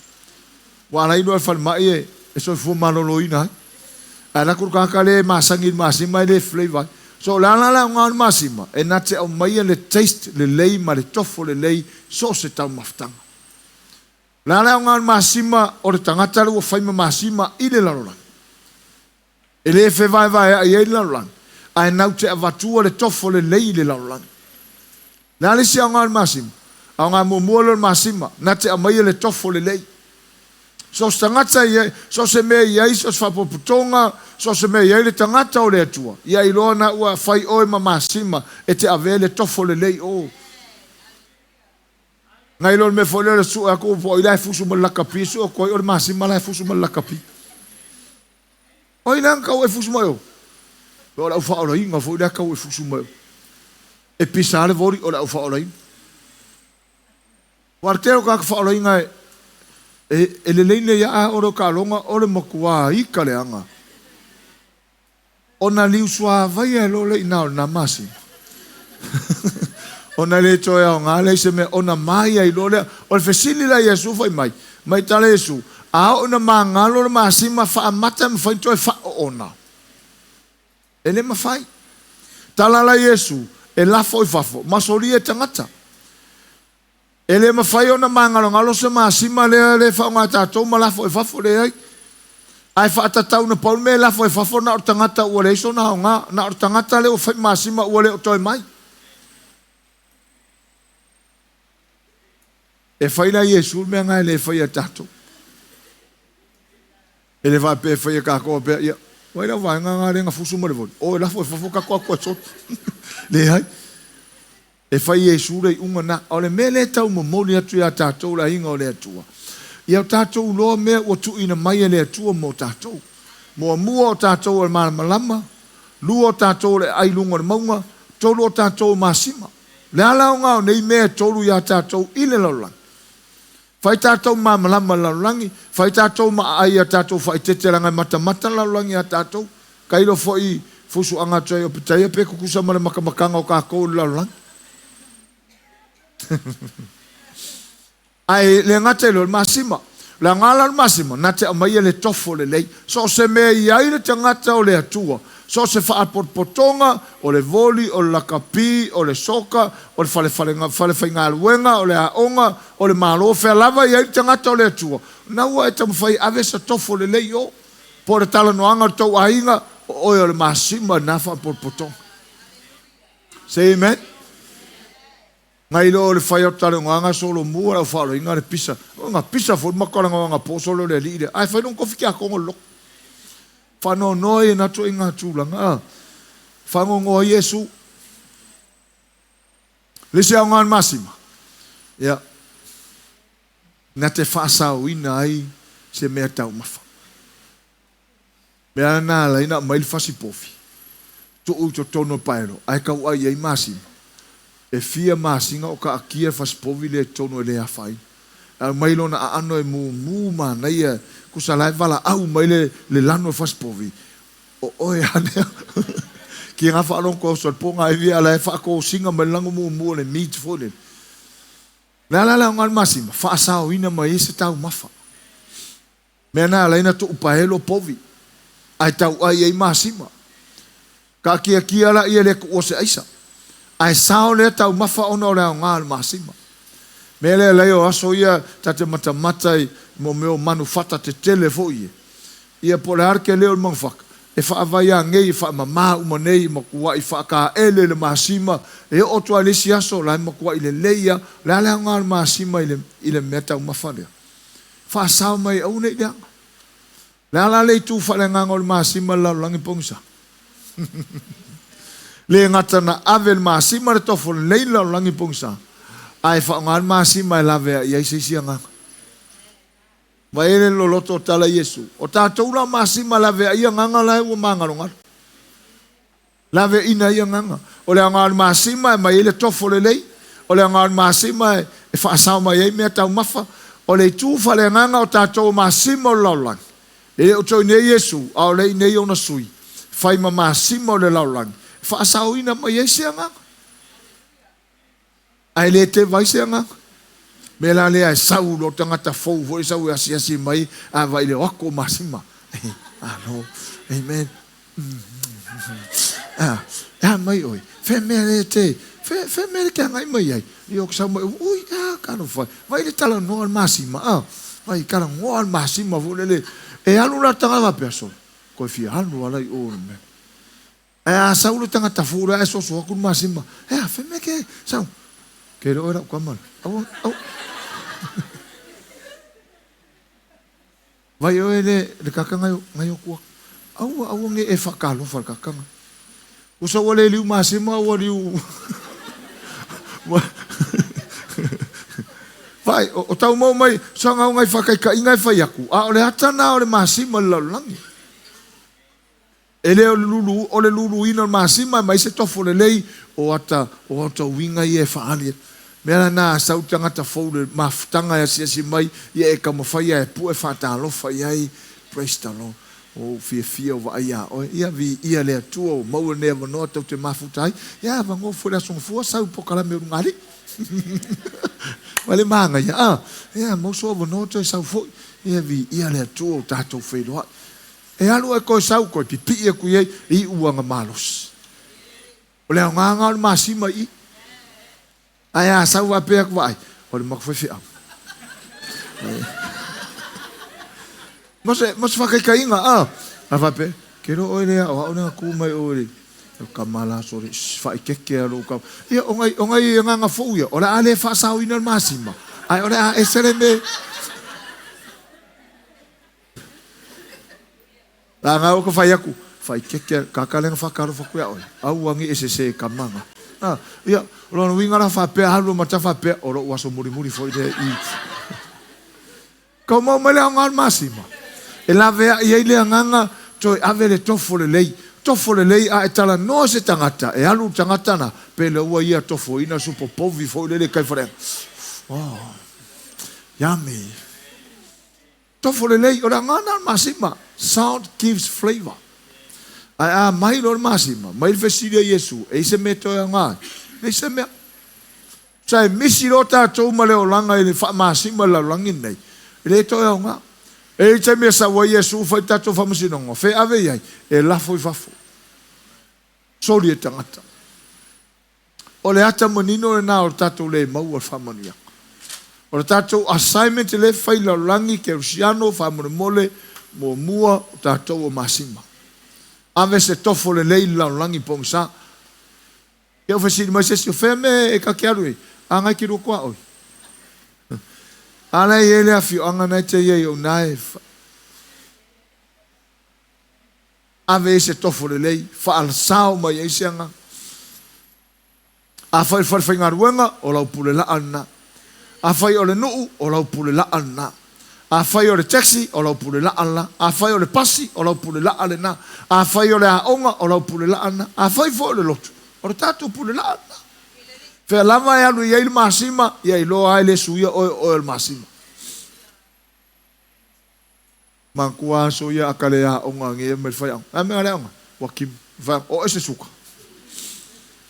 Wa lai do fa mai so fu maloloina. Ana kur ka le masangin masima le flavor. So la ngal masima e nate o mai le taste le lei ma le tofo le lei so se tau maftanga. La ngal masima o le tangata le fai masima i le lalola. E le fe vai ai le lalola. Ai nau te avatua le tofo le lei le lalola. La le si ngal masima. Au ngal mo le masima nate o mai le tofo le lei. So tangata ye so se me ye so fa putonga so se me ye le tangata o le atua ia i lona ua fai oe masima e te avele tofo le lei o ngai lon me fole le su ako po ila fusu mo la kapi so ko o masima la fusu mo la kapi o ila ka o fusu mo o la fa o la inga fo ila ka o fusu mo e pisale vori o la fa o la inga wartero ka fa o la inga e le leine ya oro ka longa o le makua i ka le anga. Ona liu sua vai e lo le ina o na masi. Ona le toia o ngā le se me ona mai ai lo le o le fesili la Yesu fai mai. Mai tale Yesu. A ona ma ngalo le masima fa amata me fai toi fa o ona. E le mafai. Tala la Yesu e la foi fafo. Masori e tangata. Ele ma fai ona mangalo ngalo se masima le fa nga tatou ma la foi fafo le ai. Ai fa tatau na paul me la foi fafo na o tangata o le so na nga na o tangata le o fai masima o le o toi mai. E fai la Yesu me nga le fai tatou. Ele va pe fai ka ko pe ia. Wai la va nga le nga fusu mo le vol. O la foi fafo ka ko so. Le ai. E fai Yesu rei unga na o le mele tau mo moli atu ya tatou la inga o le atua. Ia o tatou loa mea o tu ina mai le atua mo tatou. Moa mua o tatou o le Malamalama, lua o tatou le ailunga le maunga, tolu o tatou Masima. Le ala o ngā o nei mea tolu ya tatou i le laulangi. Fai tatou Malamalama laulangi, fai tatou ma ai a tatou fai tete rangai mata laulangi a tatou. Kailo foi fusu anga toi o pitaya pe kukusa ma le makamakanga o kākou laulangi. Ai le ngata lo masima la ngala masima nate mai le tofo le lei so se me ia ile tangata o le atua so se fa potonga o le voli o la kapi o le soka o le fale fainga luenga o le aonga o le malo fe lava ia ile tangata o le atua na ua e tamu fai ave sa tofo le lei o por tala no anga to ainga o le masima na fa potonga. Say amen. Ngai lo le fai o tale nganga solo mua o falo inga le pisa. O nga pisa fo makala nganga po solo le lide. Ai fai non ko fiki a kongo lo. Fa no noi na to inga tula nga. Fa ngo Yesu. Le se ngan masima. Ya. Na te fa sa ina ai se me tau mafa. Me ana la ina mai fasi pofi. To u to tono paero. Ai ka ai ai masima. E fia masinga o ka akia faspovi le tono le afai. A mailo na ano e mu ma na ia kusalai vala au maile le lano faspovi. O e ane. Ki nga fa alon ko so ponga e via la fa ko singa melango mu le meat fole. La ngal masima fa sa ina mai se tau mafa. Mena la ina to upahelo povi. Ai tau ai masima. Ka kia la ia le ko se aisa. Ai sao le tau mafa ono le ngā masima. Mele leo aso ia tate matamatai mo meo manufata te telefo ia. Ia pole harke leo le mangfaka. E wha avaya ngei, wha mama umanei, makua i wha ka ele le masima. E oto alisi aso, lai makua i le leia, lai le ngā masima i le mea tau mafa lea. Wha sao mai au nei leanga. Lai le tu wha le ngā ngā le masima lau langi pongisa. Le ngata na ave le masima le tofo le leila o langi pongsa. Ai wha ngā masima e lawe ia i seisi ngā. Vai ele loloto tala Yesu. O tātou la masima lave ia nganga lai ua mangaronga. Lave ina ia nganga. O le anga masima mai ele tofo le lei. O le anga masima e whaasau mai ei mea tau mafa. O le tūwha le nganga o tātou masima o laulangi. Ele o toi nei Yesu, au lei nei ona sui. Whai ma masima o le laulangi. Whaasau ina mai ei se nganga. Ai le te vai se nganga. Me la lea e sau lo tangata fou, foi sau e asi mai, a vai le wako masima. Alo, amen. Mai oi, fe mere te, fe mere ke ngai mai ai. Io ke sau mai, ui, kano fai, vai le tala no al masima, vai kala no al masima, volele, e alu la tangata peso, koi fi alu alai o me. Sau lo tangata fou, so so aku masima, fe me ke, sau, ke ro era kwamal, au, vai o ele le kakanga ngai o kua. Au nge e whakalo whal kakanga. Usa wale liu masima o liu. Vai, o tau mau mai, sanga o ngai whakai ka ingai whai aku. O le hatana o le masima laulangi. Ele o le lulu ina o masima, mai se tofo le lei o ata winga i e whaalia. Mea na sau tangata fau le mafutanga ya siasi mai ia e kamawhai e pu e whatalofa iai. Praise the Lord. O fia o vaia o ia vi ia le atua o maua nea wanoa tau te mafutai. Ia vango fura Soifua sau pokala me urungari. Wale manga ia. Ia mauso o wanoa tau sau fo. Ia vi ia le atua o tātou whairoa. E alu e koe sau koe pipi e kuiei i uanga malos. O leo nganga o le masima i. Ai sau a pea vai. O le mako foi au. Mas fakai kainga a va pe. Kero o le o na ku mai o le. O kamala so le fai keke alo ka. Ia o ngai nganga fo ia. O le ale fa sau ina masima. Ai o le a eseleme. La nga o ko fai aku. Fai keke kakalen fa karo fa ku ia o. Au wangi ese kamanga. Ia, lo winga la fa pe halu mata fa pe oro waso muri foi de i. Como me le ngal masima. E la vea ia ile nganga to ave le tofo le lei a etala no se tangata e alu tangata na pe le ua ia tofo ina supo povi foi le kai fore. Oh. Yummy. Tofo le lei ora ngana masima. Sound gives flavor. Mai lor masima, mai fesiria Yesu, e se me toia ngai. E se me sai misi rota tau male o langa i fa masima la langi nei. Le toia nga. E se me sa wa Yesu fa tato fa masinongo. Fe ave ai e la foi fafo. Sori e tangata. O le ata manino e na o tato le mau o fa mania. O le tato assignment le fai la langi ke usiano fa mole mo mua tato o masima. Ave se tofo le lei laulangi pongsa. Ia whasiri mai se si o wheme e kakearu e. Angai ki rokoa oi. Ana i ele a fio anga nei te iei o nae. Ave se tofo le lei. Whaalsao mai e se anga. A whai ngaruenga o lau pule la ana. A whai o le nuu o lau pule la ana. A whai o le taxi o lau pule la ala. A whai o le pasi o lau pule la ale na. A whai o le aonga o lau pule la ana. A whai fo o le lotu. O le tātou pule la ana. Whea lava e alu iei le masima. Iei loa ai le suia o le masima. Mankua so ia akale aonga nge me whai aonga. A mea le aonga. Wakim. O ese suka.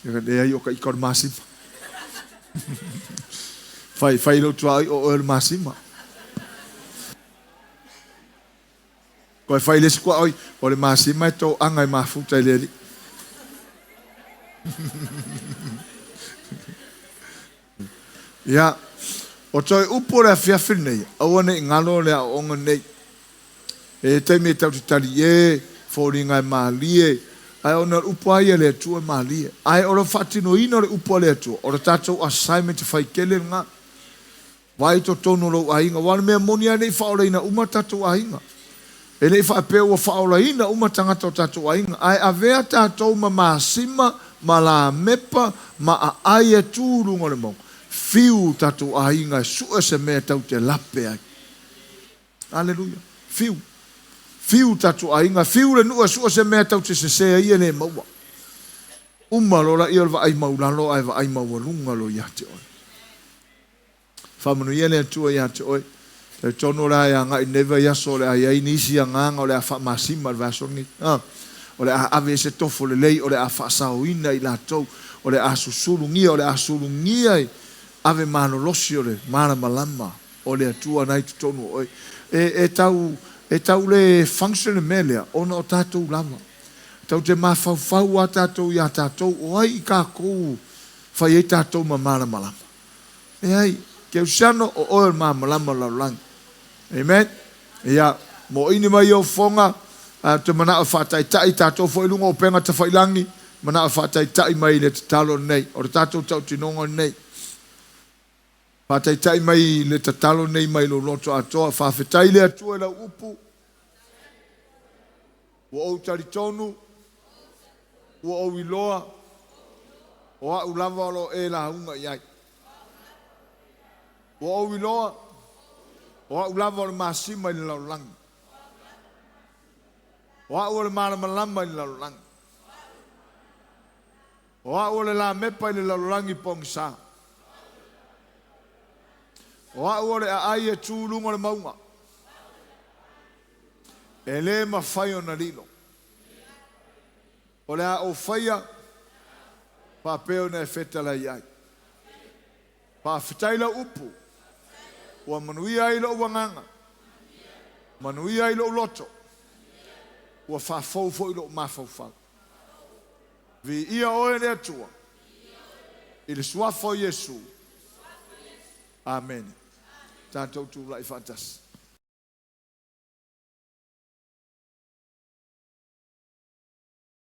Ia le ai o ka ika le masima. Whai lotu ai o le masima. Ko fai les ko oi o le masima to anga ma futa le. Ya o toi upo le fia finei o ne ngalo le o nei e te me tau tali e foringa malie ai ona upo ai le tu malie ai o fatino ino le upo le tu o tato assignment fai kele nga vai to tono lo ai nga wan me monia nei fa o ina uma tato ai nga ele fa pe o fa ola ina uma tangata o tatou ainga ai avea tatou ma masima ma la mepa ma a ai e tūrunga le mong fiu tatou ainga su se me tau te lape ai Haleluia. Fiu tatu ainga, fiu le nua sua se mea tau te se ia le maua. Lo la ia va ai maulalo ai va ai maulunga lo ia te oi. Whamanu ia le atua ia te oi. Te tono la ia ngai neva ia so le ai nisi a nganga o le a wha Masima le vasongi. O le a ave se tofo le lei, o le a wha sauina i la tau, o le a susulungia, o le a sulungia i ave manolosi o le Malamalama, o le atua nai te tono oi. E tau le function e melea, ona o tātou lama. Tau te mawhauwhau a tātou i a tātou, o ai i kā kou whai e tātou ma Malamalama. E ai, ke usano o oil Malamalama laulang. Amen. Ia, mo ini mai o fonga, te mana o whātai tai tātou fo ilunga o penga te whailangi, mana o whātai tai mai le te talo nei, o le tātou tau tinonga nei. Whātai tai mai le te talo nei mai lo loto atoa, whawhetai le atua la upu, o au taritonu, o au iloa, o au lava lo e la hunga iai. O au iloa, o au lava le Masima i le laulangi. O au le Malamalama i le laulangi. O au le la mepa i le laulangi pongisa. O au le ai e tūlunga le maunga. E le mawhai o na lilo. O le a o whaia, pa peo na e whetala iai. Pa whetaila upu. Ua manuia i lo wanganga. Manuia i lo loto. Ua whafau i lo mawhau. Vi ia oe le atua. I le suafo Yesu. Amen. Tātou tū lai whantas.